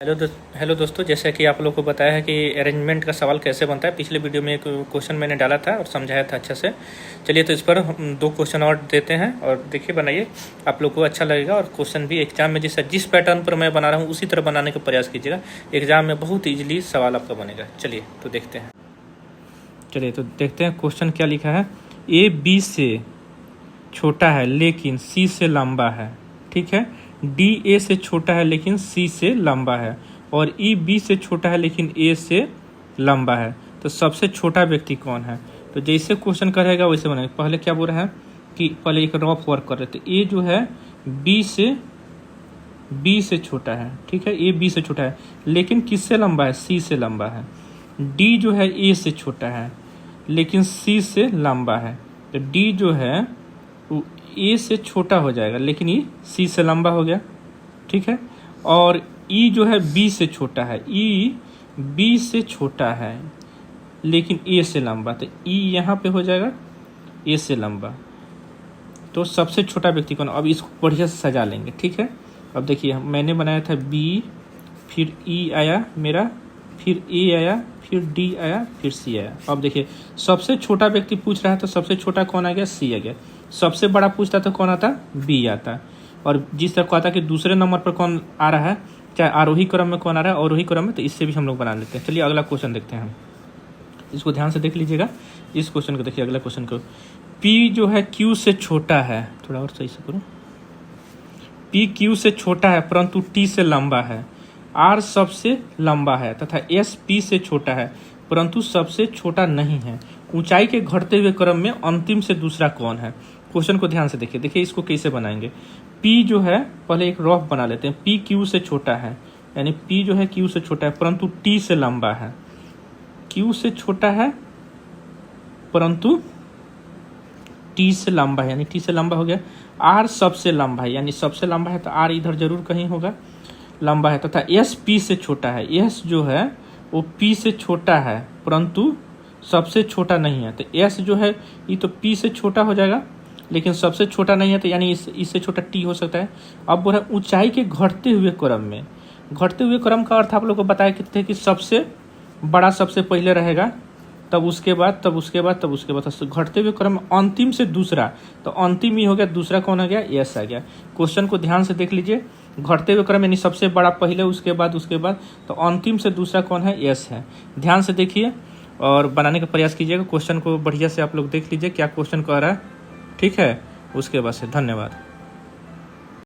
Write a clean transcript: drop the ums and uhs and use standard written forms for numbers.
Hello दोस्तों, जैसा कि आप लोग को बताया है कि अरेंजमेंट का सवाल कैसे बनता है। पिछले वीडियो में एक क्वेश्चन मैंने डाला था और समझाया था अच्छे से। चलिए तो इस पर हम 2 क्वेश्चन और देते हैं और देखिए बनाइए, आप लोग को अच्छा लगेगा। और क्वेश्चन भी एग्जाम में जिस पैटर्न पर मैं बना रहा हूँ उसी तरह बनाने का प्रयास कीजिएगा। एग्जाम में बहुत ईजिली सवाल आपका बनेगा। चलिए तो देखते हैं। क्वेश्चन क्या लिखा है। ए बी से छोटा है लेकिन सी से लंबा है, ठीक है। डी ए से छोटा है लेकिन सी से लंबा है, और ई बी से छोटा है लेकिन ए से लंबा है। तो सबसे छोटा व्यक्ति कौन है। तो जैसे क्वेश्चन करेगा वैसे बनेगा। पहले क्या बोल रहा है कि पहले एक रफ वर्क कर रहे थे। ए जो है बी से छोटा है, ठीक है। ए बी से छोटा है लेकिन किससे लंबा है, सी से लंबा है। डी जो है ए से छोटा है लेकिन सी से लंबा है। तो डी जो है वो ए से छोटा हो जाएगा लेकिन ये सी से लंबा हो गया, ठीक है। और ई जो है बी से छोटा है, ई बी से छोटा है लेकिन ए से लंबा, तो ई यहाँ पे हो जाएगा ए से लंबा। तो सबसे छोटा व्यक्ति कौन। अब इसको बढ़िया से सजा लेंगे, ठीक है। अब देखिए मैंने बनाया था बी, फिर ई आया मेरा, फिर ए आया, फिर डी आया, फिर सी आया। अब देखिए सबसे छोटा व्यक्ति पूछ रहा है तो सबसे छोटा कौन आ गया, सी आ गया। सबसे बड़ा पूछता तो कौन आता, बी आता। और जिस तरह कहता कि दूसरे नंबर पर कौन आ रहा है, चाहे आरोही क्रम में कौन आ रहा है, अवरोही क्रम में, तो इससे भी हम लोग बना लेते हैं। चलिए अगला क्वेश्चन देखते हैं हम। इसको ध्यान से देख लीजिएगा। इस क्वेश्चन को देखिए, अगला क्वेश्चन को। पी जो है क्यू से छोटा है, थोड़ा और सही से करो। पी क्यू से छोटा है परंतु टी से लंबा है। आर सबसे लंबा है तथा एस पी से छोटा है परंतु सबसे छोटा नहीं है। ऊंचाई के घटते हुए क्रम में अंतिम से दूसरा कौन है। क्वेश्चन को ध्यान से देखिए। देखिए इसको कैसे बनाएंगे। पी जो है पहले एक रफ बना लेते हैं। पी क्यू से छोटा है, यानी पी जो है क्यू से छोटा है परंतु टी से लंबा है। क्यू से छोटा है परंतु टी से लंबा है, यानी टी से लंबा हो गया। आर सबसे लंबा है, यानी सबसे लंबा है तो आर इधर जरूर कहीं होगा, लंबा है। तथा एस पी से छोटा है। एस जो है वो पी से छोटा है परंतु सबसे छोटा नहीं है। तो एस जो है ये तो पी से छोटा हो जाएगा लेकिन सबसे छोटा नहीं है, तो यानी इससे छोटा टी हो सकता है। अब वो है ऊंचाई के घटते हुए क्रम में। घटते हुए क्रम का अर्थ आप लोग को बताया थे कि सबसे बड़ा सबसे पहले रहेगा, तब उसके बाद, तब उसके बाद, तब उसके बाद। घटते हुए क्रम अंतिम से दूसरा, तो अंतिम ही हो गया, दूसरा कौन आ गया, एस आ गया। क्वेश्चन को ध्यान से देख लीजिए। घटते हुए क्रम यानी सबसे बड़ा पहले, उसके बाद, उसके बाद, तो अंतिम से दूसरा कौन है, एस है। ध्यान से देखिए और बनाने का प्रयास कीजिएगा। क्वेश्चन को बढ़िया से आप लोग देख लीजिए क्या क्वेश्चन कह रहा है, ठीक है। उसके बाद से धन्यवाद।